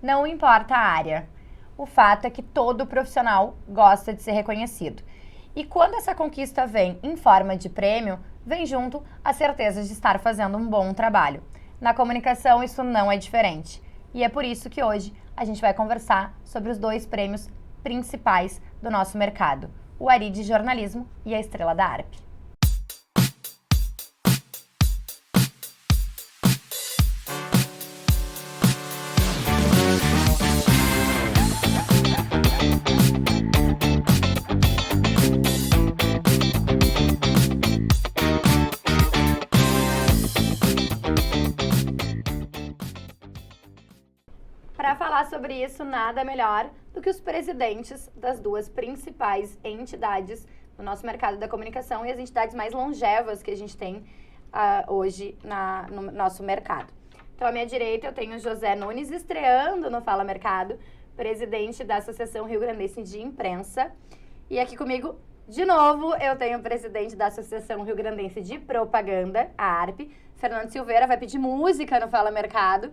Não importa a área. O fato é que todo profissional gosta de ser reconhecido. E quando essa conquista vem em forma de prêmio, vem junto a certeza de estar fazendo um bom trabalho. Na comunicação, isso não é diferente. E é por isso que hoje a gente vai conversar sobre os 2 prêmios principais do nosso mercado: o Ari de Jornalismo e a Estrela da ARP. Para falar sobre isso, nada melhor do que os presidentes das 2 principais entidades do nosso mercado da comunicação e as entidades mais longevas que a gente tem hoje no nosso mercado. Então, à minha direita, eu tenho José Nunes, estreando no Fala Mercado, presidente da Associação Rio Grandense de Imprensa. E aqui comigo, de novo, eu tenho o presidente da Associação Rio Grandense de Propaganda, a ARP, Fernando Silveira, vai pedir música no Fala Mercado.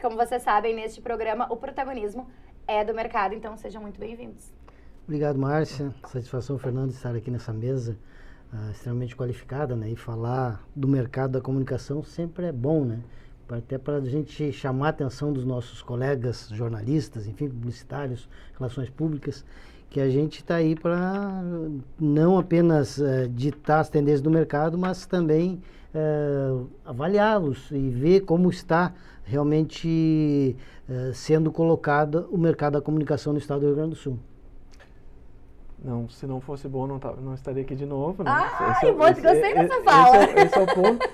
Como vocês sabem, neste programa, o protagonismo é do mercado, então sejam muito bem-vindos. Obrigado, Márcia. Satisfação, Fernando, estar aqui nessa mesa extremamente qualificada, né? E falar do mercado da comunicação sempre é bom, né? Até para a gente chamar a atenção dos nossos colegas jornalistas, enfim, publicitários, relações públicas, que a gente está aí para não apenas ditar as tendências do mercado, mas também avaliá-los e ver como está realmente sendo colocado o mercado da comunicação no estado do Rio Grande do Sul. Não, se não fosse bom, não estaria aqui de novo, né? Gostei dessa fala. Esse é o ponto.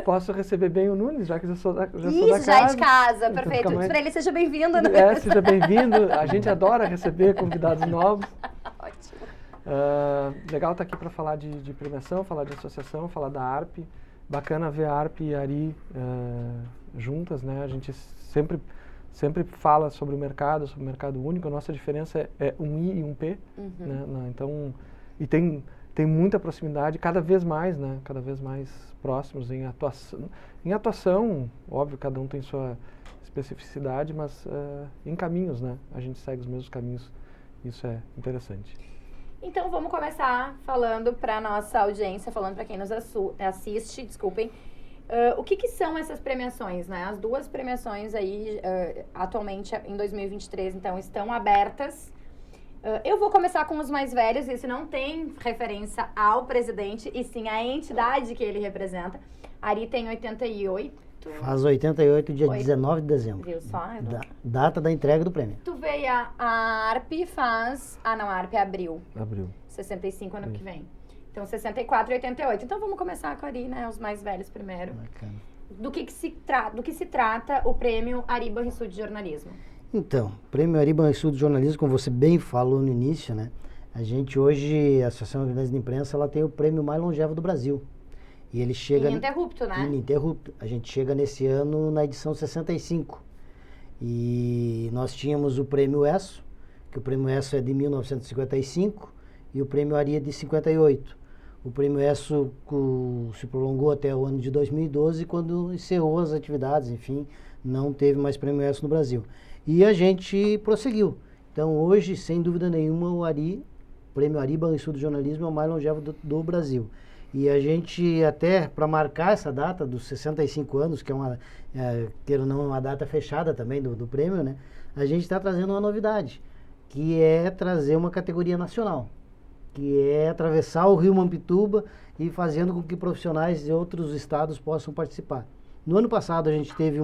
Posso receber bem o Nunes, já que eu sou da casa. Isso, já é de casa, então perfeito. Para ele, seja bem-vindo. Né? Seja bem-vindo. A gente adora receber convidados novos. Ótimo. Legal estar aqui para falar de premiação, falar de associação, falar da ARP. Bacana ver a ARP e a ARI juntas, né? A gente sempre fala sobre o mercado único. A nossa diferença é um I e um P, né? Então, e tem muita proximidade, cada vez mais, né? Cada vez mais próximos em atuação. Em atuação, óbvio, cada um tem sua especificidade, mas em caminhos, né? A gente segue os mesmos caminhos. Isso é interessante. Então, vamos começar falando para a nossa audiência, falando para quem nos assiste, desculpem, o que são essas premiações, né? As 2 premiações aí, atualmente, em 2023, então, estão abertas. Eu vou começar com os mais velhos, isso não tem referência ao presidente, e sim à entidade que ele representa. Ari tem 88. Faz 88, dia 19 de dezembro. Viu só? Data da entrega do prêmio. Tu veio a ARP faz... a ARP é abril. Abril. 65 ano que vem. Então, 64 e 88. Então, vamos começar com a Ari, né? Os mais velhos primeiro. Bacana. Do que se trata o prêmio Ari Banrisul de Jornalismo? Então, o prêmio Ari Banrisul de Jornalismo, como você bem falou no início, né? A gente hoje, a Associação Rio Grandense de Imprensa, ela tem o prêmio mais longevo do Brasil. E ele chega... Ininterrupto, né? Ininterrupto. A gente chega nesse ano na edição 65. E nós tínhamos o prêmio ESSO, que o prêmio ESSO é de 1955 e o prêmio Ari é de 58. O prêmio ESSO se prolongou até o ano de 2012, quando encerrou as atividades, enfim, não teve mais prêmio ESSO no Brasil. E a gente prosseguiu. Então, hoje, sem dúvida nenhuma, o prêmio Ari Banrisul de Jornalismo é o mais longevo do Brasil. E a gente, até para marcar essa data dos 65 anos, que é queira ou não, uma data fechada também do prêmio, né? A gente está trazendo uma novidade, que é trazer uma categoria nacional, que é atravessar o Rio Mampituba e fazendo com que profissionais de outros estados possam participar. No ano passado a gente teve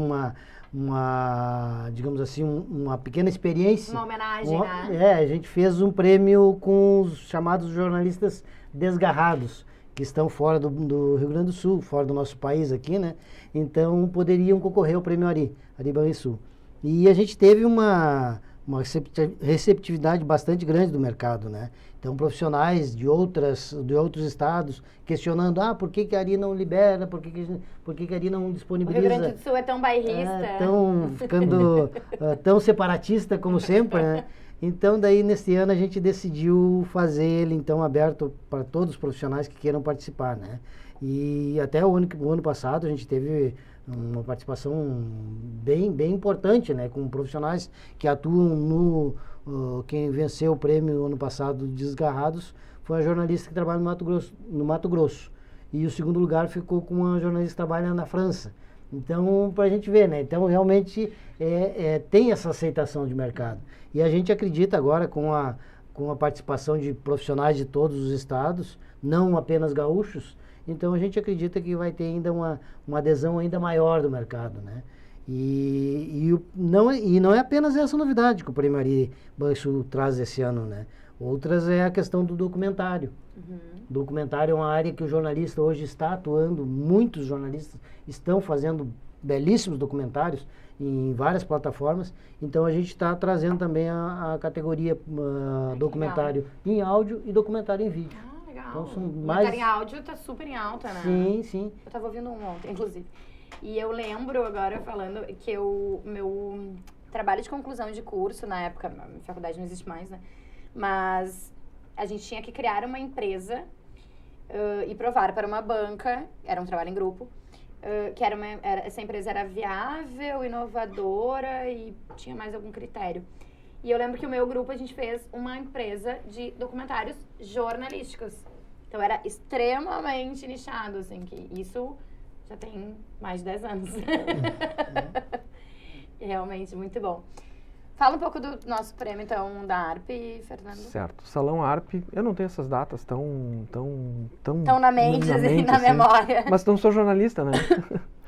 digamos assim, uma pequena experiência. Uma homenagem, né? A gente fez um prêmio com os chamados jornalistas desgarrados, que estão fora do Rio Grande do Sul, fora do nosso país aqui, né? Então, poderiam concorrer ao prêmio Ari Banrisul. E a gente teve uma receptividade bastante grande do mercado, né? Então, profissionais de outros estados questionando, por que a Ari não libera, por que a Ari não disponibiliza? O Rio Grande do Sul é tão bairrista. Ficando tão separatista como sempre, né? Então, daí, nesse ano, a gente decidiu fazer ele, então, aberto para todos os profissionais que queiram participar, né? E até o ano passado, a gente teve uma participação bem importante, né? Com profissionais que atuam no... quem venceu o prêmio ano passado, Desgarrados, foi a jornalista que trabalha no Mato Grosso. E o segundo lugar ficou com uma jornalista que trabalha na França. Então, para a gente ver, né? Então, realmente tem essa aceitação de mercado. E a gente acredita agora com a participação de profissionais de todos os estados, não apenas gaúchos, então a gente acredita que vai ter ainda uma adesão ainda maior do mercado, né? E não é apenas essa novidade que o Prêmio Ari Banrisul traz esse ano, né? Outras é a questão do documentário. Documentário é uma área que o jornalista hoje está atuando, muitos jornalistas estão fazendo belíssimos documentários em várias plataformas, então a gente está trazendo também a categoria documentário em áudio e documentário em vídeo. Ah, legal. Então, são Documentário em áudio tá super em alta, né? Sim, sim. Eu tava ouvindo um ontem, inclusive. E eu lembro agora falando que meu trabalho de conclusão de curso, na época, a faculdade não existe mais, né? Mas a gente tinha que criar uma empresa e provar para uma banca, era um trabalho em grupo, que essa empresa era viável, inovadora e tinha mais algum critério. E eu lembro que o meu grupo, a gente fez uma empresa de documentários jornalísticos. Então era extremamente nichado, assim, que isso já tem mais de 10 anos. Realmente muito bom. Fala um pouco do nosso prêmio, então, da ARP, Fernando. Certo. Salão ARP, eu não tenho essas datas tão na mente, assim, na memória. Mas não sou jornalista, né?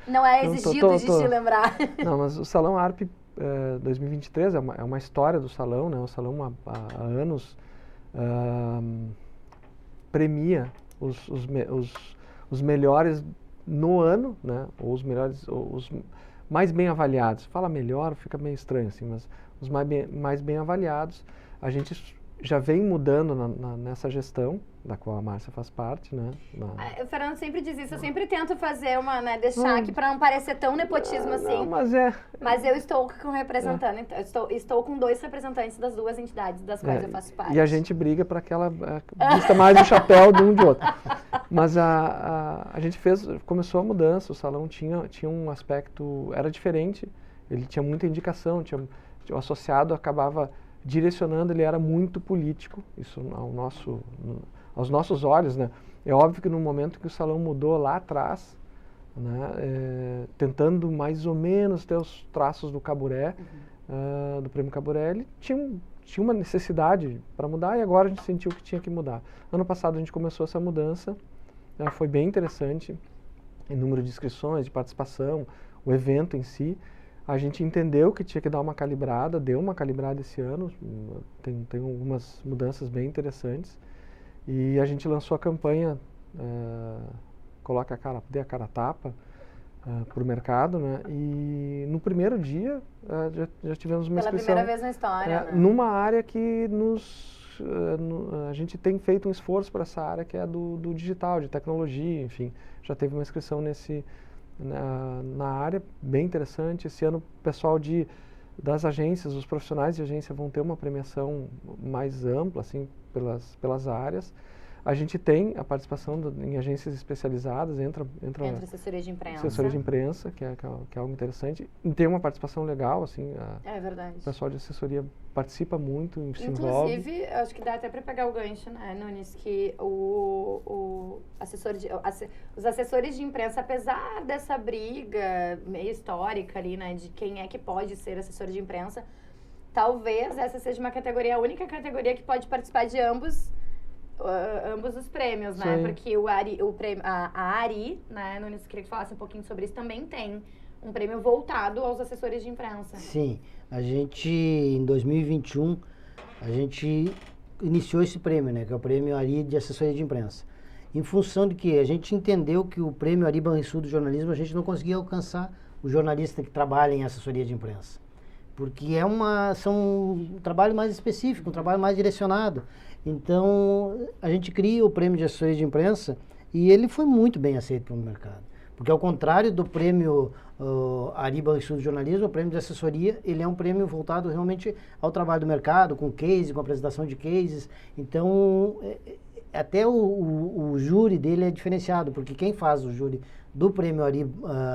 Não é exigido de te lembrar. Não, mas o Salão ARP 2023 é uma história do Salão, né? O Salão há anos premia os melhores no ano, né? Ou os melhores, os mais bem avaliados. Fala melhor, fica meio estranho assim, mas os mais bem avaliados, a gente já vem mudando nessa gestão, da qual a Márcia faz parte, né? O Fernando sempre diz isso, eu sempre tento fazer deixar aqui para não parecer tão nepotismo assim. Não, mas eu estou com representando, então, estou com 2 representantes das 2 entidades das quais eu faço parte. E a gente briga para que ela vista mais o chapéu de um de outro. Mas a gente começou a mudança, o salão tinha um aspecto, era diferente, ele tinha muita indicação, o associado acabava direcionando, ele era muito político, isso aos nossos olhos, né? É óbvio que no momento que o salão mudou lá atrás, né, tentando mais ou menos ter os traços do Caburé, do Prêmio Caburé, ele tinha uma necessidade para mudar e agora a gente sentiu que tinha que mudar. Ano passado a gente começou essa mudança, foi bem interessante, em número de inscrições, de participação, o evento em si. A gente entendeu que tinha que dar uma calibrada, deu uma calibrada esse ano, tem algumas mudanças bem interessantes. E a gente lançou a campanha Dê a cara a tapa para o mercado, né? E no primeiro dia já tivemos uma inscrição. Pela primeira vez na história, né? Numa área que a gente tem feito um esforço para essa área que é do digital, de tecnologia, enfim. Já teve uma inscrição na área, bem interessante. Esse ano o pessoal das agências, os profissionais de agência vão ter uma premiação mais ampla, assim, pelas áreas. A gente tem a participação em agências especializadas, entra assessoria de imprensa. Assessoria de imprensa, que é algo interessante. E tem uma participação legal, assim. É verdade. O pessoal de assessoria participa muito, se envolve. Inclusive, acho que dá até para pegar o gancho, né, Nunes, que os assessores de imprensa, apesar dessa briga meio histórica ali, né, de quem é que pode ser assessor de imprensa, talvez essa seja uma categoria, a única categoria que pode participar de ambos os prêmios, né? Sim. Porque a ARI, né, Nunes, queria que falasse um pouquinho sobre isso, também tem um prêmio voltado aos assessores de imprensa. Sim, a gente, em 2021, a gente iniciou esse prêmio, né? Que é o Prêmio Ari de Assessoria de Imprensa. Em função de que a gente entendeu que o Prêmio Ari Banrisul do jornalismo, a gente não conseguia alcançar o jornalista que trabalha em assessoria de imprensa. Porque são um trabalho mais específico, um trabalho mais direcionado. Então, a gente cria o Prêmio de Assessoria de Imprensa e ele foi muito bem aceito pelo mercado. Porque ao contrário do Prêmio Ari Banrisul do jornalismo, o Prêmio de Assessoria, ele é um prêmio voltado realmente ao trabalho do mercado, com case, com apresentação de cases. Então, até o júri dele é diferenciado, porque quem faz o júri do Prêmio Ari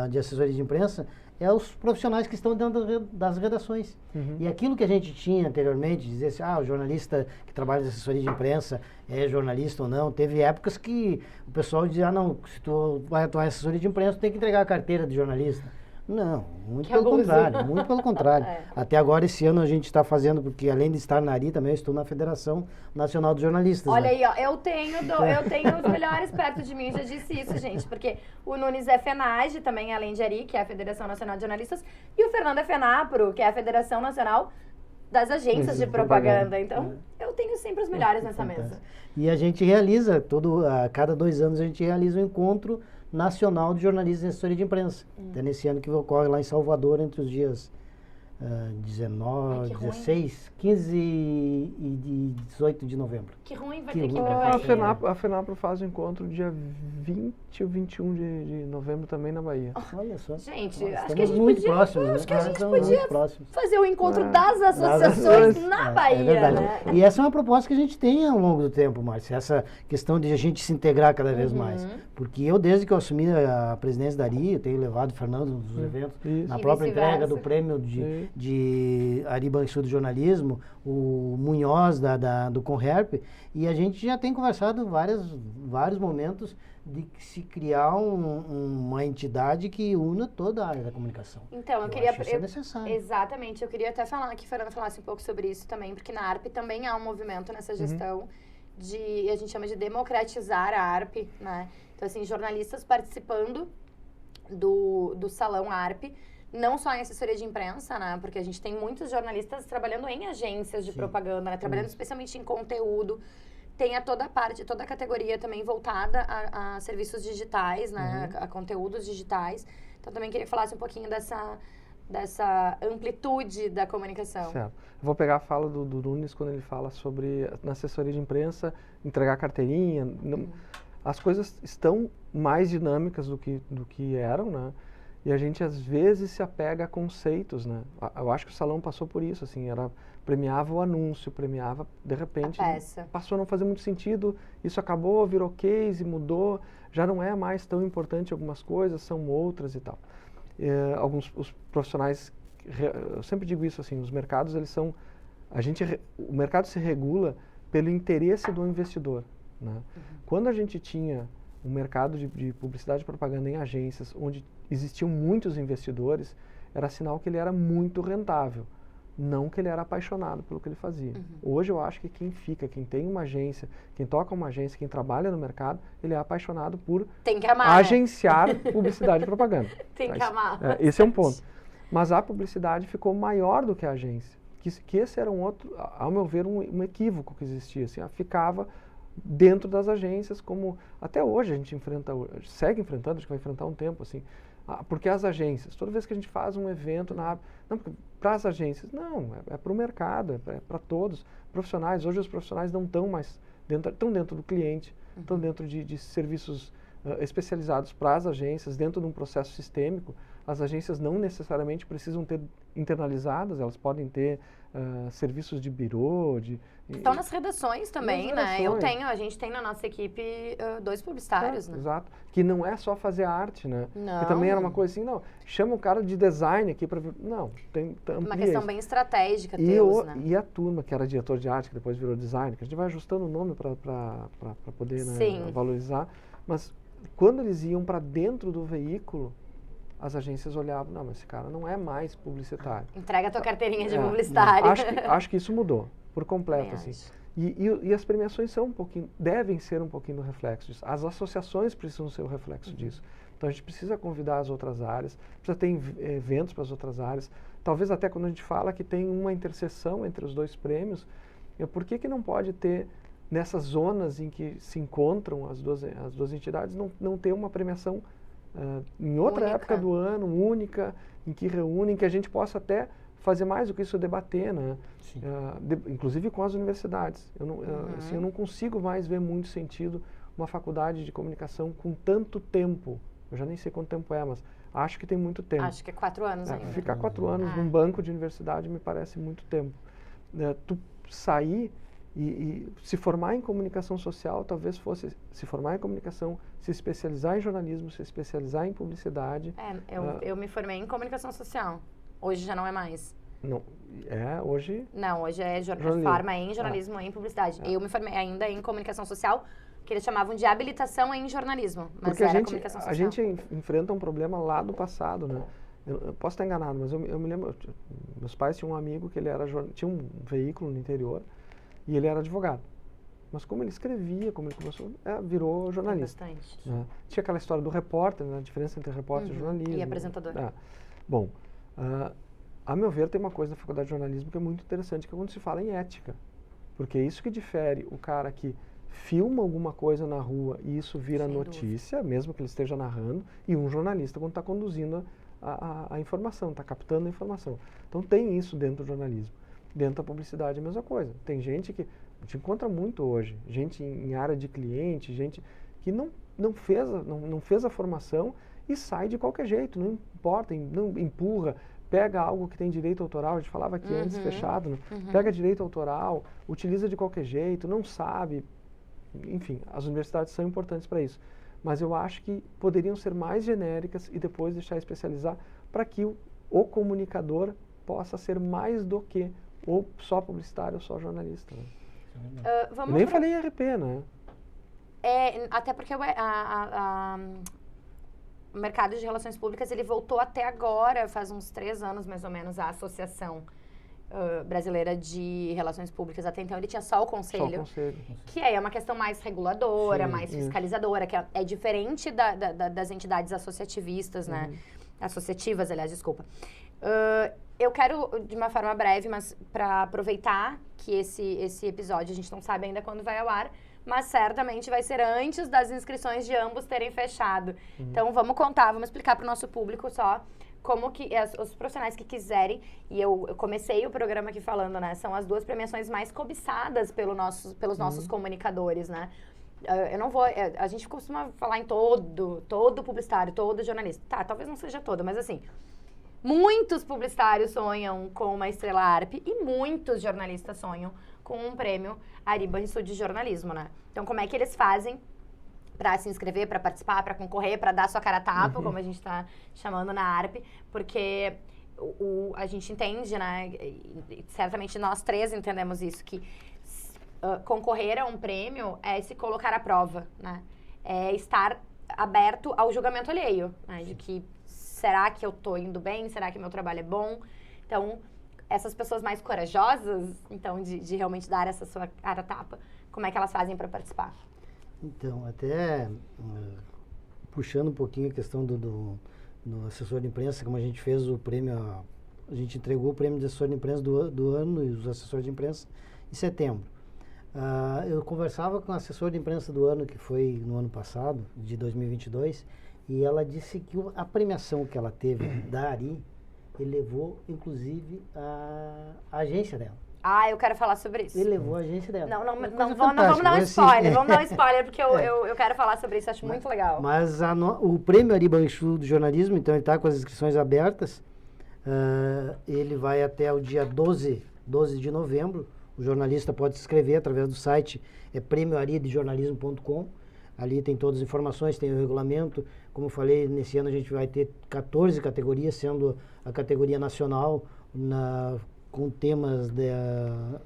de assessoria de imprensa é os profissionais que estão dentro das redações. E aquilo que a gente tinha anteriormente, dizer assim, o jornalista que trabalha de assessoria de imprensa é jornalista ou não, teve épocas que o pessoal dizia, não, se tu vai atuar em assessoria de imprensa, tu tem que entregar a carteira de jornalista. Não, muito pelo contrário, muito pelo contrário. Até agora, esse ano, a gente está fazendo, porque além de estar na ARI, também eu estou na Federação Nacional de Jornalistas. Olha aí, ó, eu tenho os melhores perto de mim, já disse isso, gente, porque o Nunes é FENAGE, também além de ARI, que é a Federação Nacional de Jornalistas, e o Fernando é FENAPRO, que é a Federação Nacional das Agências de Propaganda. Então, eu tenho sempre os melhores nessa mesa. E a gente realiza, a cada 2 anos, a gente realiza um encontro nacional de jornalistas em assessoria de imprensa. Até nesse ano que ocorre lá em Salvador, entre os dias 16, 15 e 18 de novembro. Que ruim, vai ter que ir pra A FENAPRO faz o encontro dia 20 ou 21 de novembro também na Bahia. Olha só. Gente, Nós acho que a gente muito podia, próximos, acho que a gente estamos podia muito próximos. fazer o encontro das associações na Bahia, verdade. né? E essa é uma proposta que a gente tem ao longo do tempo, Márcia, essa questão de a gente se integrar cada vez mais. Porque eu, desde que eu assumi a presidência da ARI, eu tenho levado o Fernando nos eventos, na E própria vice-versa. entrega do prêmio de Ari Banrisul do jornalismo, o Munhoz do Conherp, e a gente já tem conversado vários momentos de se criar uma entidade que una toda a área da comunicação. Então, eu queria... acho isso é necessário. Exatamente, eu queria até falar que o Fernando falasse um pouco sobre isso também, porque na ARP também há um movimento nessa gestão a gente chama de democratizar a ARP, né? Então, assim, jornalistas participando do Salão ARP, não só em assessoria de imprensa, né? Porque a gente tem muitos jornalistas trabalhando em agências de propaganda, né? Trabalhando especialmente em conteúdo. Tem toda a categoria também voltada a serviços digitais, né? A conteúdos digitais. Então, também queria que falasse um pouquinho dessa amplitude da comunicação. Certo. Vou pegar a fala do Nunes quando ele fala sobre, na assessoria de imprensa, entregar carteirinha. As coisas estão mais dinâmicas do que eram, né? E a gente, às vezes, se apega a conceitos, né? Eu acho que o salão passou por isso, assim, premiava o anúncio, premiava, de repente, passou a não fazer muito sentido, isso acabou, virou case, mudou, já não é mais tão importante algumas coisas, são outras e tal. Os profissionais, eu sempre digo isso, assim, os mercados, eles são, o mercado se regula pelo interesse do investidor, né? Quando a gente tinha um mercado de publicidade e propaganda em agências, onde existiam muitos investidores, era sinal que ele era muito rentável, não que ele era apaixonado pelo que ele fazia. Hoje eu acho que quem tem uma agência, quem toca uma agência, quem trabalha no mercado, ele é apaixonado por agenciar publicidade e propaganda. Tem que amar. Esse é um ponto. Mas a publicidade ficou maior do que a agência. Que esse era um outro, ao meu ver, um equívoco que existia. Assim, ficava dentro das agências, como até hoje a gente segue enfrentando, acho que vai enfrentar um tempo, assim, porque as agências, toda vez que a gente faz um evento não, para as agências, não, é para o mercado, é para todos, profissionais, hoje os profissionais não estão mais estão dentro do cliente, estão dentro de serviços especializados para as agências, dentro de um processo sistêmico. As agências não necessariamente precisam ter internalizadas, elas podem ter serviços de birô, estão nas redações também, né? A gente tem na nossa equipe 2 publicitários, né? Exato. Que não é só fazer arte, né? Não. Que também era uma coisa assim, não, chama um cara de design aqui para... Não, uma questão bem estratégica, né? E a turma, que era diretor de arte, que depois virou design, que a gente vai ajustando o nome para poder, né, valorizar, mas quando eles iam para dentro do veículo, as agências olhavam, não, mas esse cara não é mais publicitário. Entrega a tua carteirinha de publicitário. Acho que isso mudou, por completo, assim. E as premiações devem ser um pouquinho do reflexo disso. As associações precisam ser o reflexo disso. Então a gente precisa convidar as outras áreas, precisa ter eventos para as outras áreas. Talvez até quando a gente fala que tem uma interseção entre os 2 prêmios, por que não pode ter, nessas zonas em que se encontram as duas entidades, não ter uma premiação em outra época do ano, única, em que reúne, em que a gente possa até fazer mais do que isso, debater, né? Inclusive com as universidades. Eu não consigo mais ver muito sentido uma faculdade de comunicação com tanto tempo. Eu já nem sei quanto tempo é, mas acho que tem muito tempo. Acho que é 4 anos ainda. Ficar 4 anos num banco de universidade me parece muito tempo. Tu sair E se formar em comunicação social talvez fosse se formar em comunicação, se especializar em jornalismo, se especializar em publicidade. Eu me formei em comunicação social. Hoje já não é mais. Não, hoje... Não, hoje é forma em jornalismo e em publicidade. Eu me formei ainda em comunicação social, que eles chamavam de habilitação em jornalismo, mas porque era comunicação social. a gente enfrenta um problema lá do passado, né? Eu posso estar enganado, mas eu me lembro, meus pais tinham um amigo que ele tinha um veículo no interior e ele era advogado. Mas como ele escrevia, como ele começou, virou jornalista. Bastante. Né? Tinha aquela história do repórter, né? A diferença entre repórter e jornalismo. E apresentador. Bom, a meu ver, tem uma coisa na faculdade de jornalismo que é muito interessante, que é quando se fala em ética. Porque é isso que difere o cara que filma alguma coisa na rua e isso vira notícia, mesmo que ele esteja narrando, e um jornalista quando está conduzindo a informação, está captando a informação. Então tem isso dentro do jornalismo. Dentro da publicidade é a mesma coisa. Tem gente que a gente encontra muito hoje, gente em área de cliente, gente que não fez a formação e sai de qualquer jeito, não importa, não empurra, pega algo que tem direito autoral, a gente falava aqui antes, fechado, né? Pega direito autoral, utiliza de qualquer jeito, não sabe. Enfim, as universidades são importantes para isso. Mas eu acho que poderiam ser mais genéricas e depois deixar especializar para que o comunicador possa ser mais do que ou só publicitário ou só jornalista. Né? Nem falei em RP, né? Até porque o mercado de relações públicas ele voltou até agora, faz uns 3 anos mais ou menos, a Associação Brasileira de Relações Públicas. Até então ele tinha só o Conselho, que é uma questão mais reguladora, mais fiscalizadora, que é diferente das entidades associativistas, né? Associativas, aliás, desculpa. Eu quero, de uma forma breve, mas para aproveitar que esse episódio a gente não sabe ainda quando vai ao ar, mas certamente vai ser antes das inscrições de ambos terem fechado. Então vamos explicar para o nosso público só como que os profissionais que quiserem, e eu comecei o programa aqui falando, né, são as 2 premiações mais cobiçadas pelos nossos comunicadores, né? Eu não vou, a gente costuma falar em todo publicitário, todo jornalista. Tá, talvez não seja todo, mas assim, muitos publicitários sonham com uma estrela ARP e muitos jornalistas sonham com um prêmio Ari Banrisul de jornalismo, né? Então, como é que eles fazem para se inscrever, para participar, para concorrer, para dar sua cara a tapa, como a gente está chamando na ARP? Porque a gente entende, né? E certamente nós 3 entendemos isso, que concorrer a um prêmio é se colocar à prova, né? É estar aberto ao julgamento alheio, né? De que será que eu estou indo bem? Será que meu trabalho é bom? Então, essas pessoas mais corajosas, então, de realmente dar essa sua cara a tapa, como é que elas fazem para participar? Então, até puxando um pouquinho a questão do assessor de imprensa, como a gente fez o prêmio, a gente entregou o prêmio de assessor de imprensa do ano e os assessores de imprensa em setembro. Eu conversava com a assessora de imprensa do ano, que foi no ano passado, de 2022, e ela disse que a premiação que ela teve da Ari elevou, inclusive, a agência dela. Eu quero falar sobre isso. Elevou a agência dela. Não vamos dar um spoiler, vamos dar um spoiler, porque eu quero falar sobre isso, acho muito legal. Mas o prêmio Ari Banrisul do jornalismo, então ele está com as inscrições abertas, ele vai até o dia 12 de novembro. O jornalista pode se inscrever através do site, premioariadejornalismo.com. Ali tem todas as informações, tem o regulamento. Como eu falei, nesse ano a gente vai ter 14 categorias, sendo a categoria nacional com temas de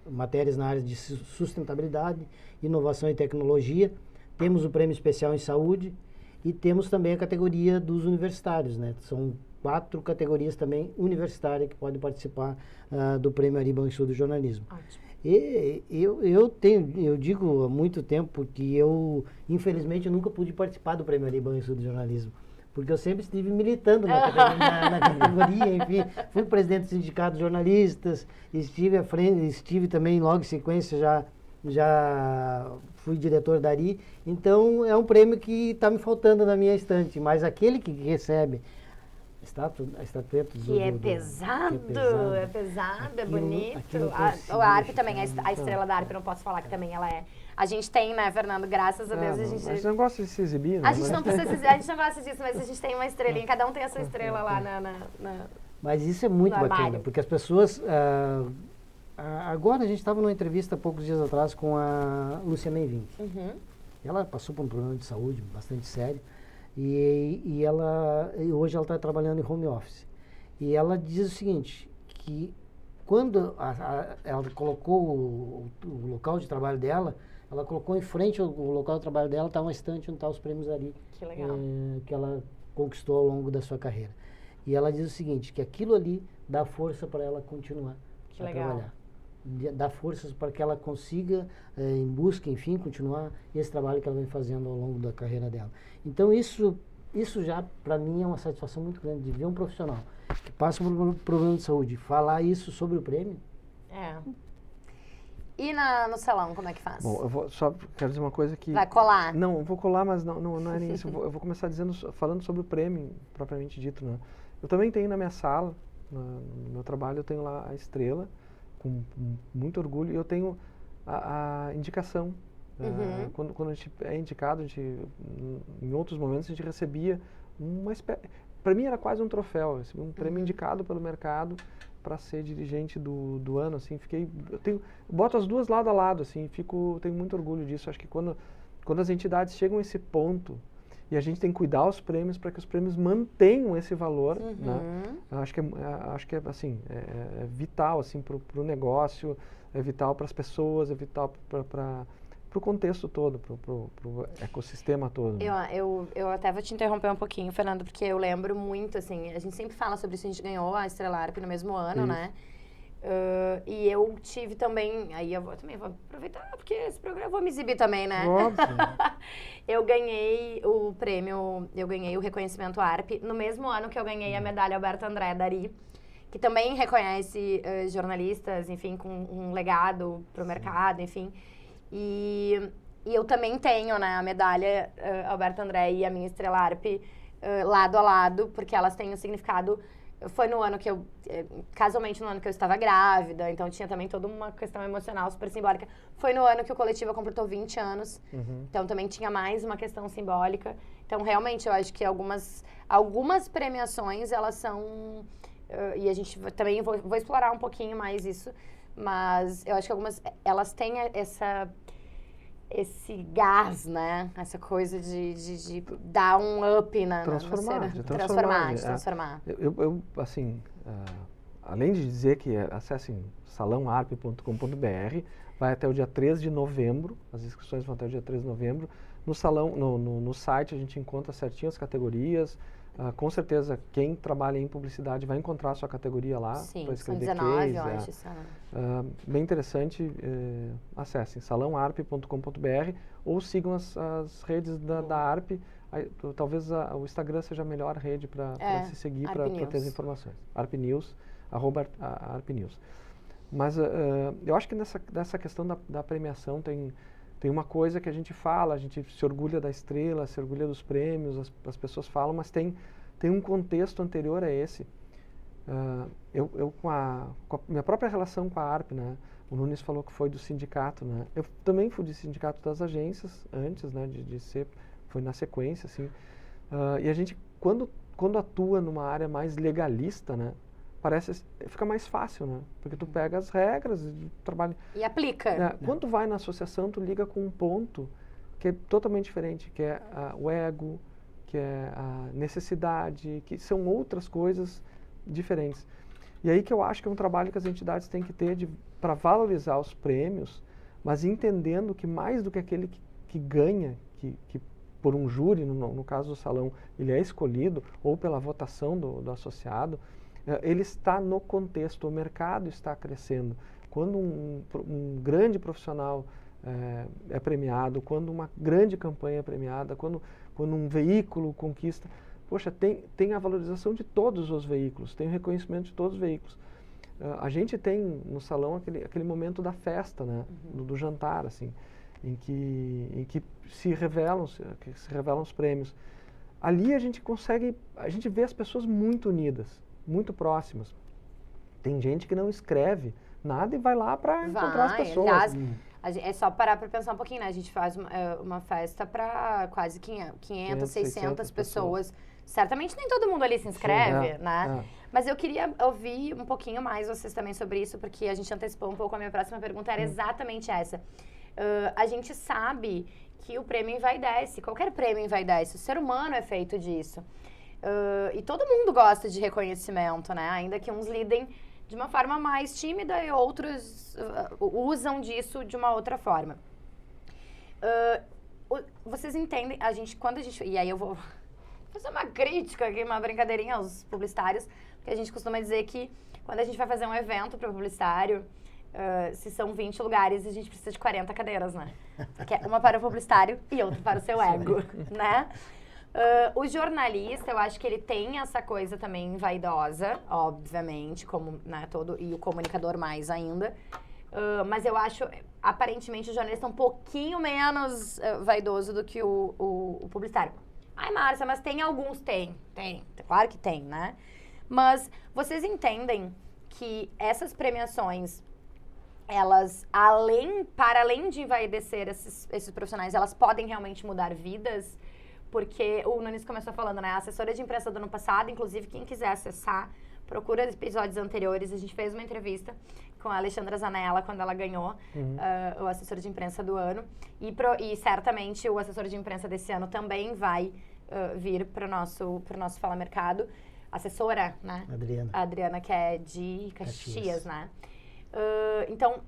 matérias na área de sustentabilidade, inovação e tecnologia. Temos o prêmio especial em saúde e temos também a categoria dos universitários, né? São 4 categorias também universitárias que podem participar do prêmio Ari Banrisul do jornalismo. Ótimo. E eu digo há muito tempo que infelizmente, eu nunca pude participar do prêmio Ari Banrisul do jornalismo, porque eu sempre estive militando na categoria, enfim, fui presidente do sindicato de jornalistas, estive também logo em sequência já fui diretor da Ari, então é um prêmio que está me faltando na minha estante, mas aquele que recebe a estatueta que é pesado, é bonito. O ARP também, a estrela da ARP, não posso falar que também ela é. A gente tem, né, Fernando, graças a Deus, a gente não gosta de se exibir, né? A gente não gosta disso, mas a gente tem uma estrelinha, cada um tem a sua estrela lá na Mas isso é muito bacana, porque as pessoas Agora a gente estava numa entrevista há poucos dias atrás com a Lúcia Meivink. Uhum. Ela passou por um problema de saúde bastante sério e hoje ela está trabalhando em home office. E ela diz o seguinte, que quando ela colocou o local de trabalho dela, ela colocou em frente o local de trabalho dela, está uma estante onde estão os prêmios ali Que legal. que ela conquistou ao longo da sua carreira. E ela diz o seguinte, que aquilo ali dá força para ela continuar Que a legal. trabalhar. Dá forças para que ela consiga, em busca, enfim, continuar esse trabalho que ela vem fazendo ao longo da carreira dela. Então, isso já, para mim, é uma satisfação muito grande de ver um profissional que passa por um problema de saúde, falar isso sobre o prêmio. É. E no salão, como é que faz? Bom, só quero dizer uma coisa que... Vai colar? Não, eu vou colar, mas não é nem isso. Eu vou começar falando sobre o prêmio, propriamente dito, né? Eu também tenho na minha sala, no meu trabalho, eu tenho lá a estrela, com muito orgulho, e eu tenho a indicação. Uhum. Quando a gente é indicado, em outros momentos, a gente recebia uma espécie... Para mim era quase um troféu, eu recebi um prêmio indicado pelo mercado para ser dirigente do ano, assim, eu boto as duas lado a lado, assim, tenho muito orgulho disso. Acho que quando as entidades chegam a esse ponto, e a gente tem que cuidar os prêmios para que os prêmios mantenham esse valor, né? Acho que é assim, é vital assim para o negócio, é vital para as pessoas, é vital para o contexto todo, para o ecossistema todo. Eu até vou te interromper um pouquinho, Fernando, porque eu lembro muito, assim, a gente sempre fala sobre isso, a gente ganhou a Estrela ARP no mesmo ano, né? E eu tive também, aí eu também vou aproveitar, porque esse programa eu vou me exibir também, né? Óbvio. Eu ganhei o prêmio, eu ganhei o reconhecimento ARP no mesmo ano que eu ganhei a medalha Alberto André da ARI, que também reconhece jornalistas, enfim, com um legado pro mercado, enfim. E eu também tenho, né, a medalha Alberto André e a minha Estrela ARP lado a lado, porque elas têm um significado. Foi no ano que casualmente no ano que eu estava grávida, então tinha também toda uma questão emocional super simbólica. Foi no ano que o Coletiva completou 20 anos, então também tinha mais uma questão simbólica. Então, realmente, eu acho que algumas premiações, elas são... e a gente também vou explorar um pouquinho mais isso, mas eu acho que algumas, elas têm esse gás, né? Essa coisa de dar um up transformar. Eu assim, além de dizer que acessem salãoarp.com.br, vai até o dia 3 de novembro, as inscrições vão até o dia 3 de novembro. No salão, no site a gente encontra certinho as categorias. Com certeza, quem trabalha em publicidade vai encontrar a sua categoria lá para escrever são 19, case. eu acho. Bem interessante, acessem salãoarp.com.br ou sigam as redes da ARP. Talvez o Instagram seja a melhor rede para se seguir, para ter as informações. ARP News, @ARP News. Mas eu acho que nessa questão da premiação tem uma coisa que a gente fala, a gente se orgulha da estrela, se orgulha dos prêmios, as pessoas falam, mas tem um contexto anterior a esse. Eu com a minha própria relação com a ARP, né? O Nunes falou que foi do sindicato, né? Eu também fui do sindicato das agências antes, né? De ser, foi na sequência, assim. E a gente, quando atua numa área mais legalista, né? Fica mais fácil, né? Porque tu pega as regras e trabalha... E aplica. Quando tu vai na associação, tu liga com um ponto que é totalmente diferente, que é o ego, que é a necessidade, que são outras coisas diferentes. E aí que eu acho que é um trabalho que as entidades têm que ter para valorizar os prêmios, mas entendendo que mais do que aquele que ganha, que por um júri, no caso do salão, ele é escolhido, ou pela votação do associado, ele está no contexto, o mercado está crescendo. Quando um grande profissional é premiado, quando uma grande campanha é premiada, quando um veículo conquista, poxa, tem a valorização de todos os veículos, tem o reconhecimento de todos os veículos. A gente tem no salão aquele momento da festa, né, do jantar, assim, em que se revelam os prêmios. Ali a gente vê as pessoas muito unidas, muito próximas. Tem gente que não escreve nada e vai lá para encontrar as pessoas. Aliás, É só parar para pensar um pouquinho, né? A gente faz uma festa para quase 500, 600 pessoas. Certamente nem todo mundo ali se inscreve, né? Mas eu queria ouvir um pouquinho mais vocês também sobre isso, porque a gente antecipou um pouco a minha próxima pergunta, era exatamente essa. A gente sabe que o prêmio envaidece, qualquer prêmio envaidece, o ser humano é feito disso. E todo mundo gosta de reconhecimento, né? Ainda que uns lidem de uma forma mais tímida e outros usam disso de uma outra forma. Vocês entendem, quando a gente... E aí eu vou fazer uma crítica aqui, uma brincadeirinha aos publicitários, porque a gente costuma dizer que quando a gente vai fazer um evento para o publicitário, se são 20 lugares, a gente precisa de 40 cadeiras, né? Porque uma para o publicitário e outra para o seu ego, né? O jornalista, eu acho que ele tem essa coisa também vaidosa, obviamente, como, né, e o comunicador mais ainda. Mas eu acho, aparentemente, o jornalista é um pouquinho menos vaidoso do que o publicitário. Ai, Márcia, mas tem alguns? Tem, claro que tem, né? Mas vocês entendem que essas premiações, elas, para além de envaidecer esses profissionais, elas podem realmente mudar vidas? Porque o Nunes começou falando, né? A assessora de imprensa do ano passado, inclusive, quem quiser acessar, procura episódios anteriores. A gente fez uma entrevista com a Alexandra Zanella quando ela ganhou o assessor de imprensa do ano. E certamente o assessor de imprensa desse ano também vai vir para o nosso Fala Mercado. Assessora, né? A Adriana, que é de Caxias, né? Então,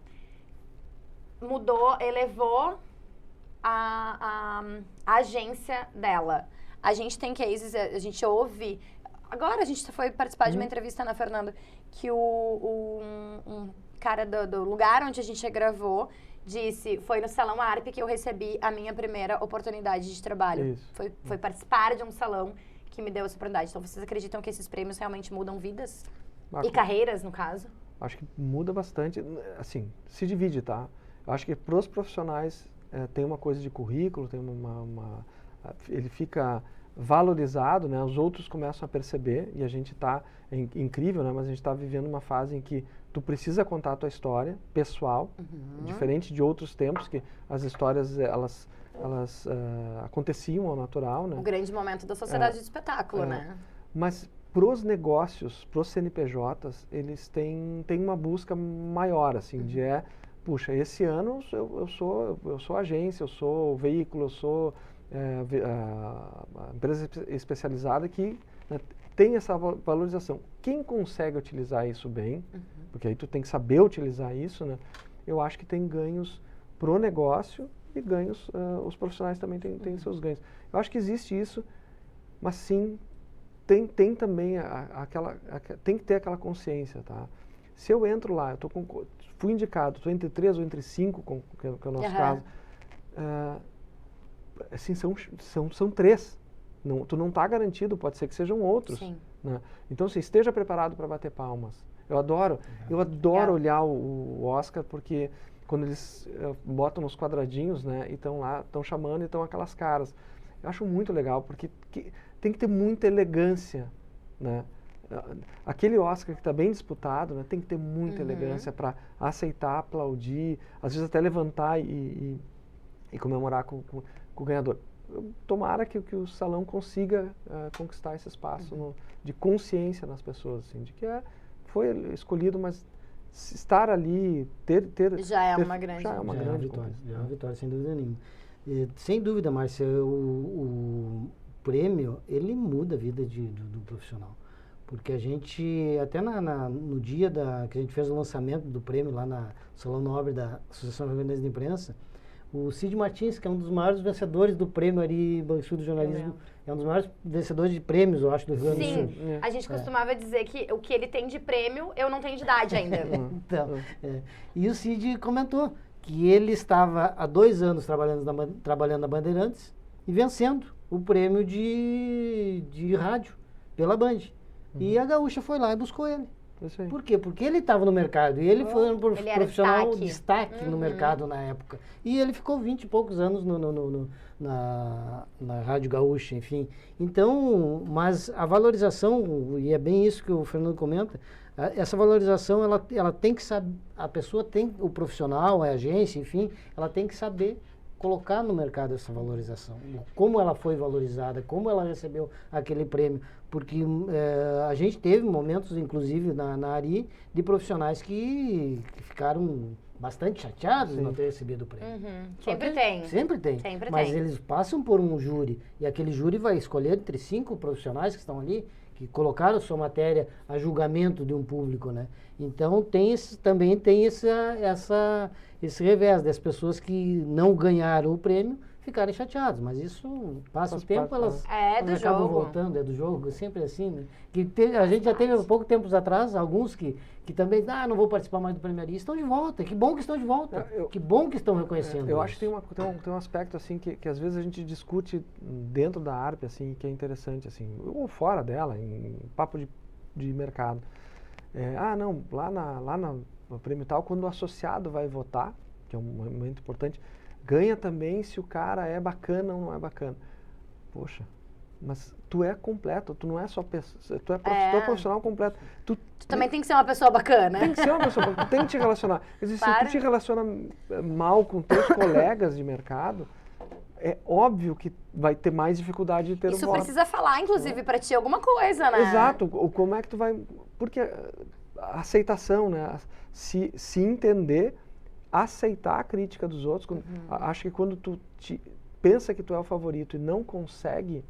elevou a agência dela. A gente tem cases, a gente ouve... Agora a gente foi participar de uma entrevista na Fernanda, que um cara do lugar onde a gente gravou disse, foi no Salão ARP que eu recebi a minha primeira oportunidade de trabalho. Foi participar de um salão que me deu essa oportunidade. Então, vocês acreditam que esses prêmios realmente mudam vidas? E carreiras, no caso? Acho que muda bastante. Assim, se divide, tá? Eu acho que para os profissionais tem uma coisa de currículo, tem ele fica valorizado, né? Os outros começam a perceber e a gente está... É incrível, né? Mas a gente está vivendo uma fase em que tu precisa contar a tua história pessoal, diferente de outros tempos que as histórias, elas aconteciam ao natural, né? O grande momento da sociedade de espetáculo, né? Mas pros negócios, pros CNPJs, eles têm uma busca maior, assim, puxa, esse ano eu sou agência, eu sou veículo, eu sou a empresa especializada que, né, tem essa valorização. Quem consegue utilizar isso bem, porque aí tu tem que saber utilizar isso, né? Eu acho que tem ganhos pro negócio e ganhos, os profissionais também têm seus ganhos. Eu acho que existe isso, mas sim, tem também tem que ter aquela consciência, tá? Se eu entro lá, fui indicado, estou entre 3 ou entre 5, que é o nosso caso, assim, são 3. Tu não está garantido, pode ser que sejam outros. Né? Então, assim, esteja preparado para bater palmas. Eu adoro olhar o Oscar, porque quando eles botam nos quadradinhos, né, e estão lá, estão chamando e estão aquelas caras. Eu acho muito legal, porque tem que ter muita elegância, né? Aquele Oscar que está bem disputado, né, tem que ter muita elegância para aceitar, aplaudir, às vezes até levantar e comemorar com o ganhador. Tomara que o salão consiga conquistar esse espaço de consciência nas pessoas, assim, de que foi escolhido, mas estar ali, já é uma grande vitória. Já é uma vitória, sem dúvida nenhuma. Sem dúvida, Márcia, o prêmio, ele muda a vida do profissional. Porque a gente, até no dia que a gente fez o lançamento do prêmio lá no Salão Nobre da Associação Rio Grande de Imprensa, o Cid Martins, que é um dos maiores vencedores do prêmio Ari Banrisul do jornalismo, é um dos maiores vencedores de prêmios, eu acho, do Rio Grande do Sul. Sim, a gente costumava dizer que o que ele tem de prêmio, eu não tenho de idade ainda. Então, e o Cid comentou que ele estava há 2 anos trabalhando na Bandeirantes e vencendo o prêmio de rádio pela Band. E a Gaúcha foi lá e buscou ele. Isso aí. Por quê? Porque ele estava no mercado e ele foi um Ele era profissional destaque. no mercado na época. E ele ficou 20 e poucos anos na Rádio Gaúcha, enfim. Então, mas a valorização, e é bem isso que o Fernando comenta, essa valorização, ela tem que saber, a pessoa tem, o profissional, a agência, enfim, ela tem que saber colocar no mercado essa valorização. Como ela foi valorizada, como ela recebeu aquele prêmio. Porque a gente teve momentos, inclusive, na Ari, de profissionais que ficaram bastante chateados de não ter recebido o prêmio. Sempre tem. Sempre tem. Sempre Mas tem. eles passam por um júri, e aquele júri vai escolher entre 5 profissionais que estão ali, que colocaram sua matéria a julgamento de um público, né? Então também tem esse revés das pessoas que não ganharam o prêmio ficarem chateadas, mas isso passa o tempo, elas acabam voltando, é do jogo, sempre assim, né? A gente já teve há pouco tempos atrás alguns que também, não vou participar mais do Prêmio Ari, estão de volta, que bom que estão de volta, que bom que estão reconhecendo. Eu acho que tem um aspecto assim que às vezes a gente discute dentro da ARP, assim, que é interessante, assim, ou fora dela, em papo de mercado. Lá no prêmio tal, quando o associado vai votar, que é um momento importante, ganha também se o cara é bacana ou não é bacana. Poxa, mas tu é completo, tu não é só pessoa, tu é profissional completo. Tu também tem que ser uma pessoa bacana. Tem que ser uma pessoa bacana, tu tem que te relacionar. Quer dizer, se tu te relaciona mal com teus colegas de mercado, é óbvio que vai ter mais dificuldade de ter Isso um voto. precisa falar, inclusive, pra ti alguma coisa, né? Exato. Como é que tu vai... Porque a aceitação, né? Se entender, aceitar a crítica dos outros. Acho que quando tu pensa que tu é o favorito e não consegue,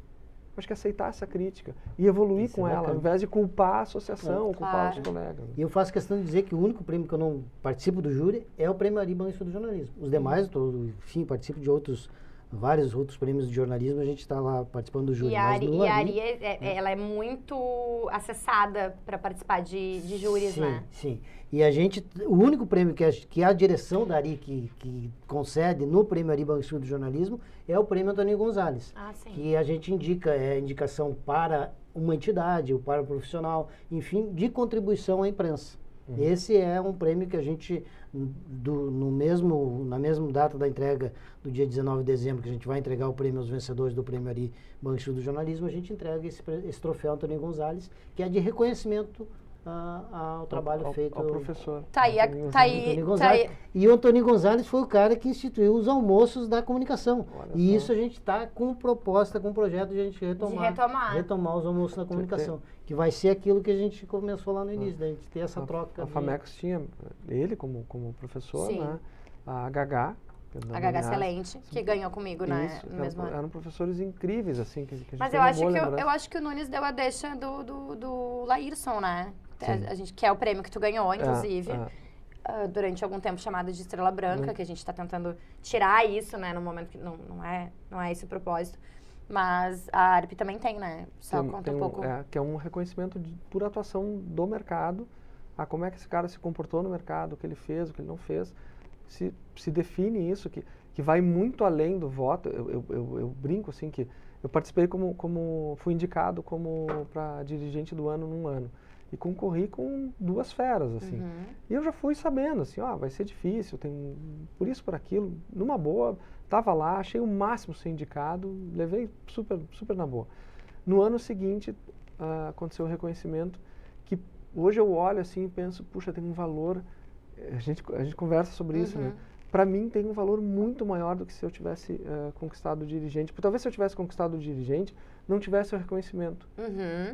acho que aceitar essa crítica e evoluir com ela, ao invés de culpar a associação ou culpar os colegas. E eu faço questão de dizer que o único prêmio que eu não participo do júri é o Prêmio Ari Banco do Jornalismo. Os demais, enfim, participo de vários outros prêmios de jornalismo, a gente está lá participando do júri. E a Ari, ela é muito acessada para participar de júris, né? Sim. E o único prêmio que a direção da Ari que concede no Prêmio Ari Banco do Jornalismo é o Prêmio Antônio Gonzalez. Que a gente indicação para uma entidade, ou para o profissional, enfim, de contribuição à imprensa. Esse é um prêmio que a gente, na mesma data da entrega, do dia 19 de dezembro, que a gente vai entregar o prêmio aos vencedores do Prêmio Ari Banco do Jornalismo, a gente entrega esse troféu Antônio Gonzalez, que é de reconhecimento ao trabalho feito ao professor. Tá aí. E o Antônio Gonzalez foi o cara que instituiu os almoços da comunicação. E isso a gente está com proposta, com projeto de a gente retomar os almoços da comunicação. Que vai ser aquilo que a gente começou lá no início, da gente ter essa troca. A Famex tinha ele como professor, né? A Gagá. A Gagá Excelente, que ganhou comigo, né? Isso, no mesmo ano. Eram professores incríveis, assim, que a gente Mas tem eu acho que o Nunes deu a deixa do Laírson, né? A gente quer o prêmio que tu ganhou, inclusive. Durante algum tempo chamado de Estrela Branca, que a gente está tentando tirar isso, né? No momento que não é esse o propósito. Mas a ARP também tem, né? Só conta um pouco. Que é um reconhecimento por atuação do mercado, a como é que esse cara se comportou no mercado, o que ele fez, o que ele não fez. Se define isso, que vai muito além do voto. Eu brinco, assim, que eu participei fui indicado para dirigente do ano num ano. E concorri com 2 feras, assim. E eu já fui sabendo, assim, vai ser difícil, tem por isso, por aquilo. Numa boa, estava lá, achei o máximo ser indicado, levei super, super na boa. No ano seguinte, aconteceu o reconhecimento, que hoje eu olho assim e penso, puxa, tem um valor, a gente conversa sobre isso, né? Para mim tem um valor muito maior do que se eu tivesse conquistado o dirigente. Porque talvez se eu tivesse conquistado o dirigente, não tivesse o reconhecimento.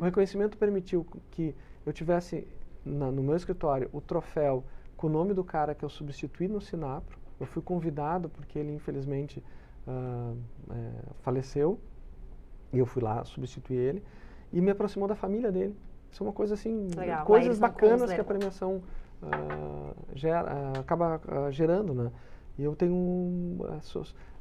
O reconhecimento permitiu que eu tivesse no meu escritório o troféu com o nome do cara que eu substituí no Sinapro. Eu fui convidado porque ele infelizmente faleceu e eu fui lá substituir ele e me aproximou da família dele. Isso é uma coisa assim, legal. Coisas bacanas que a premiação acaba gerando, né? E eu tenho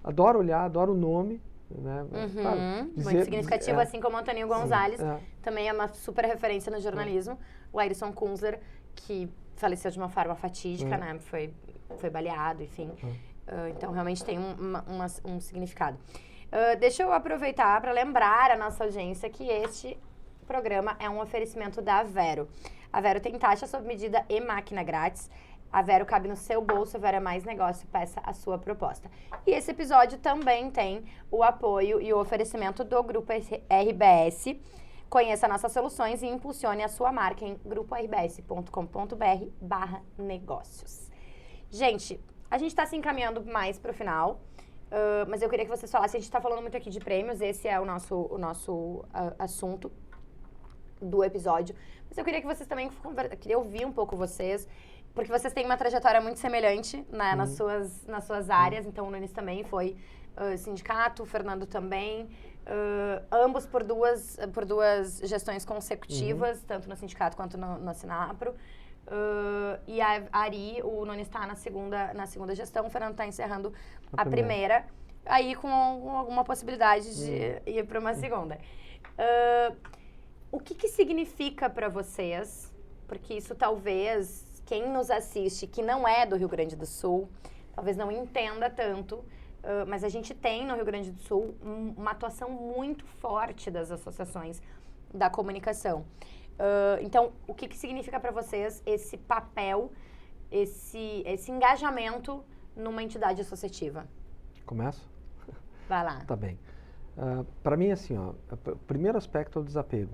adoro olhar, adoro o nome, né? Claro, muito significativo, assim como o Antônio Gonzalez, também é uma super referência no jornalismo. O Ayrton Kunzler, que faleceu de uma forma fatídica, né? Foi baleado, enfim. Então, realmente tem um significado. Deixa eu aproveitar para lembrar a nossa audiência que este programa é um oferecimento da Vero. A Vero tem taxa sob medida e máquina grátis. A Vero cabe no seu bolso, a Vero é mais negócio, peça a sua proposta. E esse episódio também tem o apoio e o oferecimento do Grupo RBS. Conheça nossas soluções e impulsione a sua marca em gruporbs.com.br/negócios. Gente, a gente está se encaminhando mais para o final, mas eu queria que vocês falassem, a gente está falando muito aqui de prêmios, esse é o nosso assunto do episódio, mas eu queria que vocês também, queria ouvir um pouco vocês, porque vocês têm uma trajetória muito semelhante, né, nas suas áreas, então o Nunes também foi sindicato, o Fernando também, ambos por duas gestões consecutivas, tanto no sindicato quanto no Sinapro. E a Ari, o Nunes está na segunda gestão, o Fernando está encerrando a primeira, aí com alguma possibilidade de ir para uma segunda. O que significa para vocês, porque isso talvez quem nos assiste, que não é do Rio Grande do Sul, talvez não entenda tanto, mas a gente tem no Rio Grande do Sul uma atuação muito forte das associações da comunicação. Então, o que significa para vocês esse papel, esse engajamento numa entidade associativa? Começo? Vai lá. Tá bem. Para mim, assim, o primeiro aspecto é o desapego.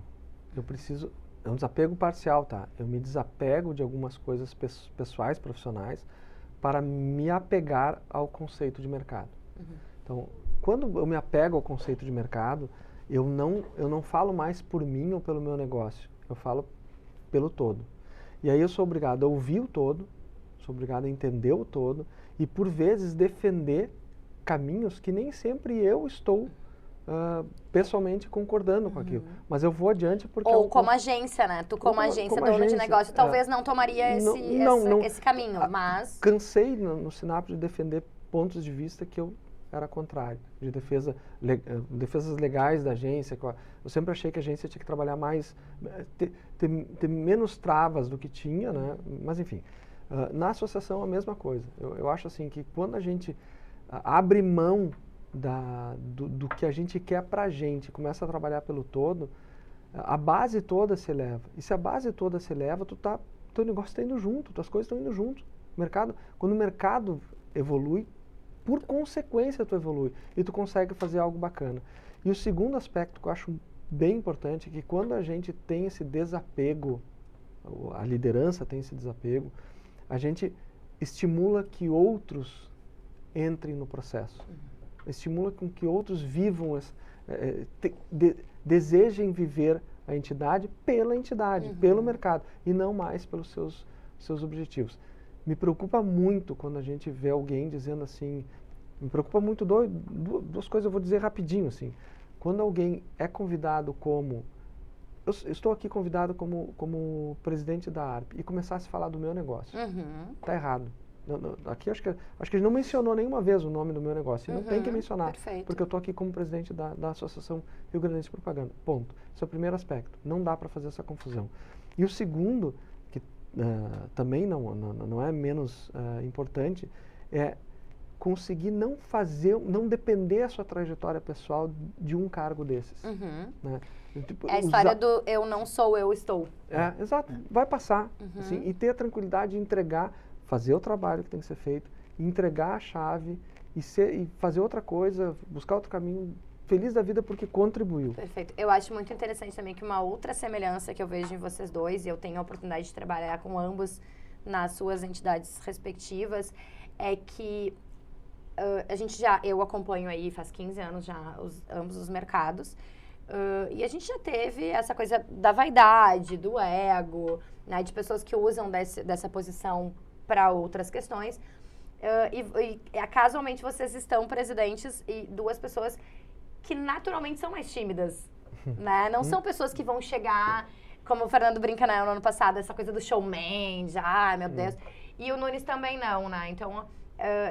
É um desapego parcial, tá? Eu me desapego de algumas coisas pessoais, profissionais, para me apegar ao conceito de mercado. Então, quando eu me apego ao conceito de mercado, eu não falo mais por mim ou pelo meu negócio. Eu falo pelo todo. E aí eu sou obrigado a ouvir o todo, sou obrigado a entender o todo e, por vezes, defender caminhos que nem sempre eu estou pessoalmente concordando com aquilo. Mas eu vou adiante porque... Ou como agência, né? Tu como agência, dono de negócio, talvez não tomaria esse caminho, mas... Cansei no Sinapro de defender pontos de vista que eu era contrário, de defesas legais da agência. Eu sempre achei que a agência tinha que trabalhar mais, ter menos travas do que tinha, né? Mas enfim, na associação a mesma coisa. Eu acho assim que quando a gente abre mão do que a gente quer pra gente, começa a trabalhar pelo todo, a base toda se eleva. E se a base toda se eleva, teu negócio está indo junto, tuas coisas estão indo junto. Quando o mercado evolui, por consequência tu evolui e tu consegue fazer algo bacana. E o segundo aspecto que eu acho bem importante é que quando a gente tem esse desapego, a liderança tem esse desapego, a gente estimula que outros entrem no processo. Estimula com que outros vivam, desejem viver a entidade pela entidade, pelo mercado, e não mais pelos seus objetivos. Me preocupa muito quando a gente vê alguém dizendo assim, me preocupa muito duas coisas, eu vou dizer rapidinho assim. Quando alguém é convidado como, eu estou aqui convidado como presidente da ARP e começasse a falar do meu negócio, tá errado. Aqui acho que ele não mencionou nenhuma vez o nome do meu negócio, e não tem que mencionar, porque eu estou aqui como presidente da Associação Rio Grande de Propaganda, ponto. Esse é o primeiro aspecto, não dá para fazer essa confusão. E o segundo, que também não é menos importante, é conseguir não depender a sua trajetória pessoal de um cargo desses. Né? Tipo, é a história do eu não sou, eu estou. Exato, vai passar, assim, e ter a tranquilidade de entregar, fazer o trabalho que tem que ser feito, entregar a chave e fazer outra coisa, buscar outro caminho, feliz da vida porque contribuiu. Perfeito. Eu acho muito interessante também que uma outra semelhança que eu vejo em vocês dois, e eu tenho a oportunidade de trabalhar com ambos nas suas entidades respectivas, é que eu acompanho aí faz 15 anos já ambos os mercados, e a gente já teve essa coisa da vaidade, do ego, né, de pessoas que usam dessa posição para outras questões. E casualmente vocês estão presidentes e duas pessoas que naturalmente são mais tímidas, né? Não são pessoas que vão chegar, como o Fernando brinca, né, no ano passado, essa coisa do showman, meu Deus. E o Nunes também não, né? Então,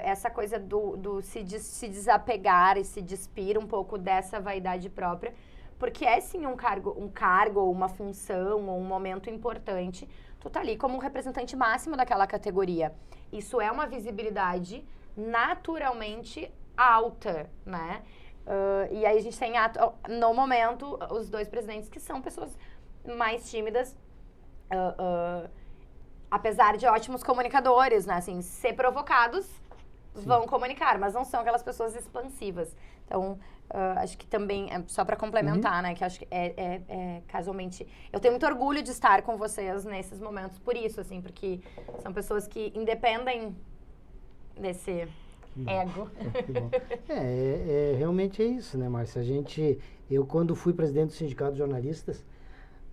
essa coisa do se desapegar e se despir um pouco dessa vaidade própria, porque é sim um cargo, ou uma função, ou um momento importante. Tu tá ali como um representante máximo daquela categoria. Isso é uma visibilidade naturalmente alta, né? E aí a gente tem, no momento, os dois presidentes que são pessoas mais tímidas, apesar de ótimos comunicadores, né? Assim, ser provocados, vão comunicar, mas não são aquelas pessoas expansivas. Então, acho que também, só para complementar, né? Que acho que casualmente... Eu tenho muito orgulho de estar com vocês nesses momentos, por isso, assim, porque são pessoas que independem desse ego. Que bom. Realmente é isso, né, Márcia? Eu, quando fui presidente do Sindicato de Jornalistas,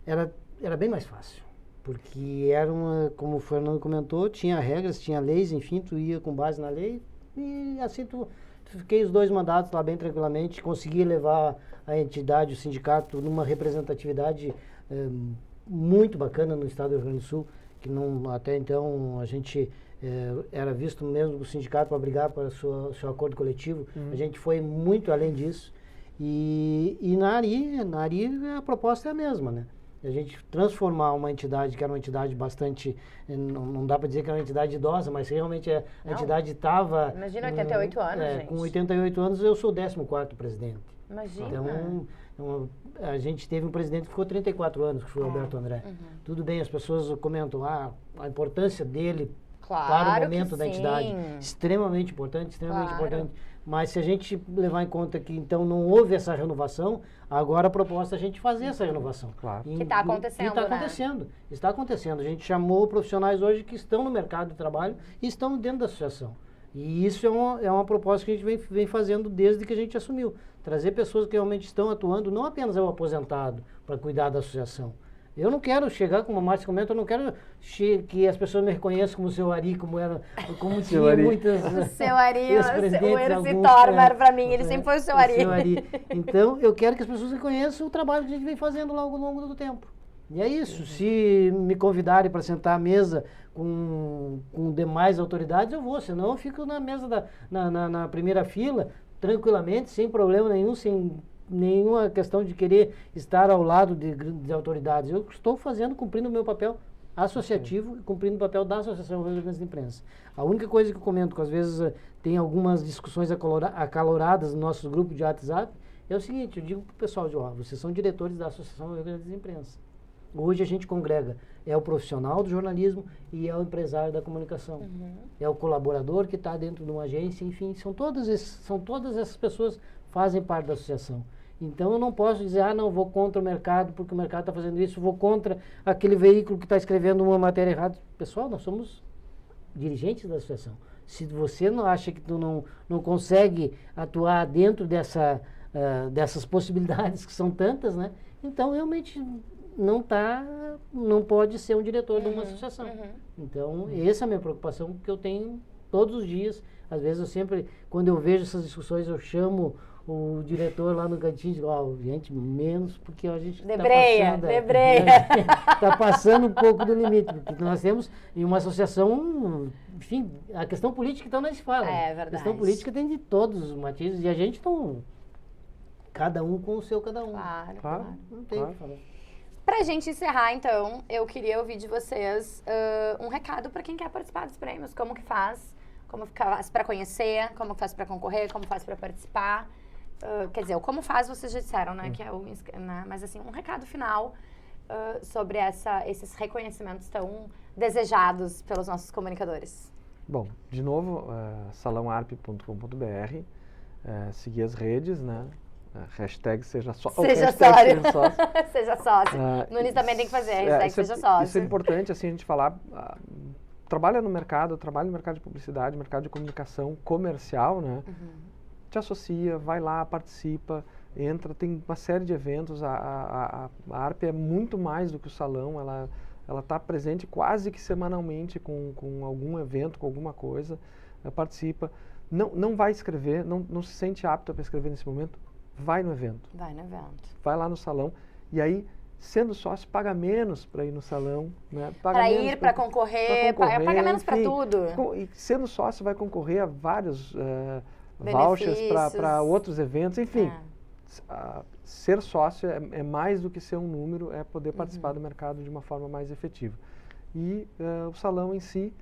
era bem mais fácil. Porque como o Fernando comentou, tinha regras, tinha leis, enfim, tu ia com base na lei e assim tu fiquei os 2 mandatos lá bem tranquilamente, consegui levar a entidade, o sindicato, numa representatividade muito bacana no estado do Rio Grande do Sul, que até então a gente era visto mesmo o sindicato para brigar para o seu acordo coletivo. A gente foi muito além disso. E na ARI a proposta é a mesma, né? A gente transformar uma entidade que era uma entidade bastante, não dá para dizer que era uma entidade idosa, mas realmente a entidade estava... Imagina, 88 anos, gente. Com 88 anos eu sou o 14º presidente. Imagina. Então, a gente teve um presidente que ficou 34 anos, que foi o Alberto André. Tudo bem, as pessoas comentam a importância dele para o momento da entidade. Extremamente importante, importante. Mas se a gente levar em conta que então não houve essa renovação, agora a proposta é a gente fazer essa renovação. Claro. Que está acontecendo, está acontecendo. Está acontecendo. A gente chamou profissionais hoje que estão no mercado de trabalho e estão dentro da associação. E isso é uma proposta que a gente vem fazendo desde que a gente assumiu. Trazer pessoas que realmente estão atuando, não apenas o aposentado, para cuidar da associação. Eu não quero chegar, como a Márcia comenta, eu não quero que as pessoas me reconheçam como o seu Ari, como tinha muitas seu Ari, ex-presidentes. O Erci Tormer, para mim, ele sempre foi o seu Ari. Então, eu quero que as pessoas reconheçam o trabalho que a gente vem fazendo ao longo do tempo. E é isso. Se me convidarem para sentar à mesa com demais autoridades, eu vou. Senão eu fico na mesa na primeira fila, tranquilamente, sem problema nenhum, sem nenhuma questão de querer estar ao lado de autoridades. Eu estou cumprindo o meu papel associativo e cumprindo o papel da Associação Rio Grande de Imprensa. A única coisa que eu comento, que às vezes tem algumas discussões acaloradas no nosso grupo de WhatsApp, é o seguinte: eu digo para o pessoal, vocês são diretores da Associação Rio Grande de Imprensa. Hoje a gente congrega, é o profissional do jornalismo e é o empresário da comunicação. É o colaborador que está dentro de uma agência, enfim, são todas essas pessoas que fazem parte da associação. Então eu não posso dizer, não, vou contra o mercado porque o mercado está fazendo isso, vou contra aquele veículo que está escrevendo uma matéria errada. Pessoal, nós somos dirigentes da associação. Se você não acha que tu não consegue atuar dentro dessas possibilidades que são tantas, né? Então realmente não pode ser um diretor de uma associação. Então essa é a minha preocupação que eu tenho todos os dias. Às vezes quando eu vejo essas discussões, eu chamo o diretor lá no cantinho e digo, gente, menos, porque a gente está passando um pouco do limite, porque nós temos em uma associação, enfim, a questão política então não se fala. É verdade. A questão política tem de todos os matizes e a gente cada um com o seu cada um. Claro. Não tem o que falar. Pra gente encerrar, então, eu queria ouvir de vocês um recado para quem quer participar dos prêmios. Como que faz? Como faz para conhecer? Como faz para concorrer? Como faz para participar? Quer dizer, o como faz vocês já disseram, né? Que é mas assim, um recado final sobre esses reconhecimentos tão desejados pelos nossos comunicadores. Bom, de novo, salãoarp.com.br, seguir as redes, né? Hashtag seja sócio. Seja sócio. Nunes também tem que fazer, hashtag seja sócio. Isso é importante, assim, a gente falar. Trabalha no mercado de publicidade, mercado de comunicação comercial, né? Te associa, vai lá, participa, entra, tem uma série de eventos. A ARP é muito mais do que o salão, ela está presente quase que semanalmente com algum evento, com alguma coisa, participa. Não vai escrever, não se sente apto para escrever nesse momento, vai no evento. Vai lá no salão e aí, sendo sócio, paga menos para ir no salão, né? Para ir, para concorrer, paga menos para tudo. E sendo sócio vai concorrer a vários vouchers para outros eventos, enfim. Ser sócio é mais do que ser um número, é poder participar do mercado de uma forma mais efetiva. E o salão em si,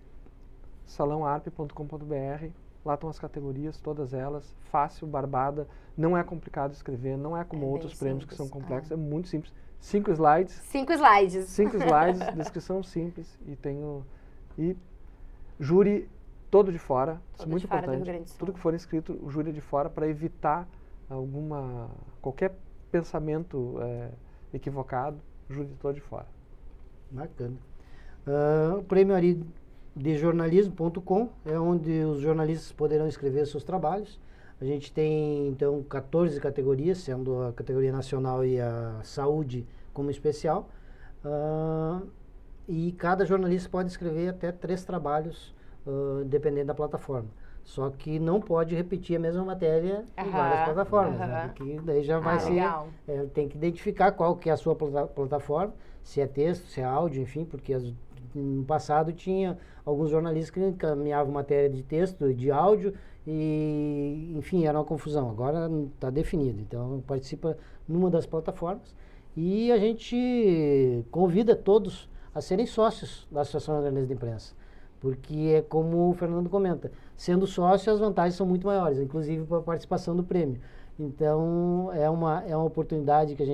salãoarp.com.br, lá estão as categorias, todas elas, fácil, barbada, não é complicado escrever, não é como outros prêmios que são complexos, é muito simples. 5 slides. 5 slides. 5 slides, descrição simples e júri todo de fora, isso é muito importante. Tudo que for escrito, o júri é de fora para evitar qualquer pensamento equivocado, o júri todo de fora. Bacana. O Prêmio Ari de jornalismo.com é onde os jornalistas poderão escrever seus trabalhos. A gente tem, então, 14 categorias, sendo a categoria nacional e a saúde como especial. E cada jornalista pode escrever até 3 trabalhos, dependendo da plataforma. Só que não pode repetir a mesma matéria em várias plataformas, né? Porque daí já vai ser... tem que identificar qual que é a sua plataforma, se é texto, se é áudio, enfim, porque no passado tinha alguns jornalistas que encaminhavam matéria de texto, de áudio, e, enfim, era uma confusão. Agora está definido. Então, participa numa das plataformas e a gente convida todos a serem sócios da Associação de Jornalistas de Imprensa. Porque é como o Fernando comenta, sendo sócio as vantagens são muito maiores, inclusive para a participação do prêmio. Então, é uma oportunidade que a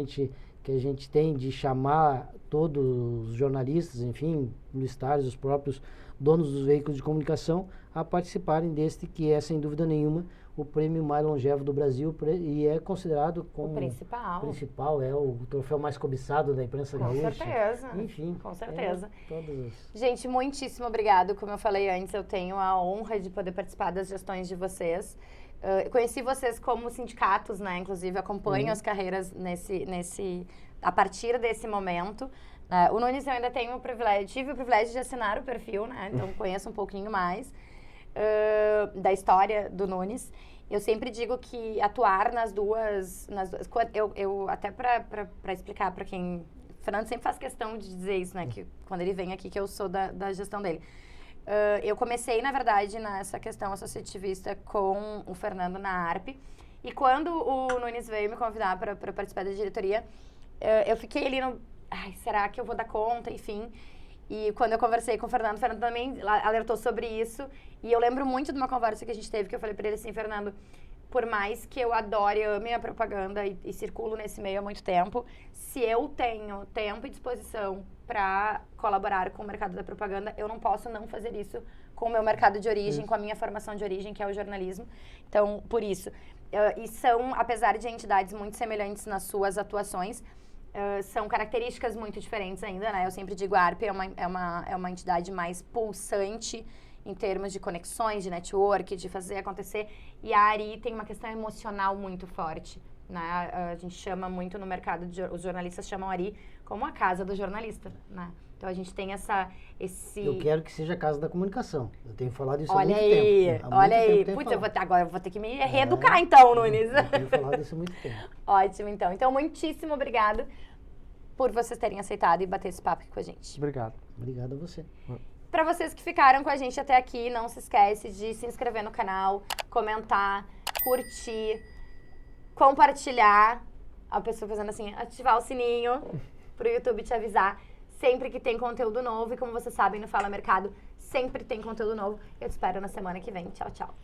gente tem de chamar todos os jornalistas, enfim, publicitários, os próprios donos dos veículos de comunicação, a participarem deste que é, sem dúvida nenhuma, o prêmio mais longevo do Brasil e é considerado como... O principal. É o troféu mais cobiçado da imprensa gaúcha. Com certeza. Enfim. Com certeza. Todos. Gente, muitíssimo obrigado. Como eu falei antes, eu tenho a honra de poder participar das gestões de vocês. Conheci vocês como sindicatos, né? Inclusive, acompanho as carreiras a partir desse momento. O Nunes eu ainda tive o privilégio de assinar o perfil, né? Então, conheço um pouquinho mais da história do Nunes. Eu sempre digo que atuar nas duas eu até para explicar para quem... O Fernando sempre faz questão de dizer isso, né? Que quando ele vem aqui, que eu sou da gestão dele. Eu comecei, na verdade, nessa questão associativista com o Fernando na ARP. E quando o Nunes veio me convidar para participar da diretoria, eu fiquei ali no... será que eu vou dar conta? Enfim. E quando eu conversei com o Fernando também alertou sobre isso. E eu lembro muito de uma conversa que a gente teve, que eu falei para ele assim, Fernando, por mais que eu adore, ame a propaganda e circulo nesse meio há muito tempo, se eu tenho tempo e disposição para colaborar com o mercado da propaganda, eu não posso não fazer isso com o meu mercado de origem, com a minha formação de origem, que é o jornalismo. Então, por isso. E são, apesar de entidades muito semelhantes nas suas atuações, são características muito diferentes ainda, né? Eu sempre digo, a ARP é uma entidade mais pulsante em termos de conexões, de network, de fazer acontecer. E a ARI tem uma questão emocional muito forte, né? A gente chama muito no mercado, os jornalistas chamam a ARI como a casa do jornalista, né? Então, a gente tem esse... Eu quero que seja a casa da comunicação. Eu tenho falado isso olha há muito tempo. Olha aí. Putz, agora eu vou ter que me reeducar, então, Nunes. Eu tenho falado isso há muito tempo. Ótimo, então. Então, muitíssimo obrigado por vocês terem aceitado e bater esse papo aqui com a gente. Obrigado. Obrigado a você. Para vocês que ficaram com a gente até aqui, não se esquece de se inscrever no canal, comentar, curtir, compartilhar. A pessoa fazendo assim, ativar o sininho para o YouTube te avisar sempre que tem conteúdo novo. E como vocês sabem, no Fala Mercado sempre tem conteúdo novo. Eu te espero na semana que vem. Tchau, tchau.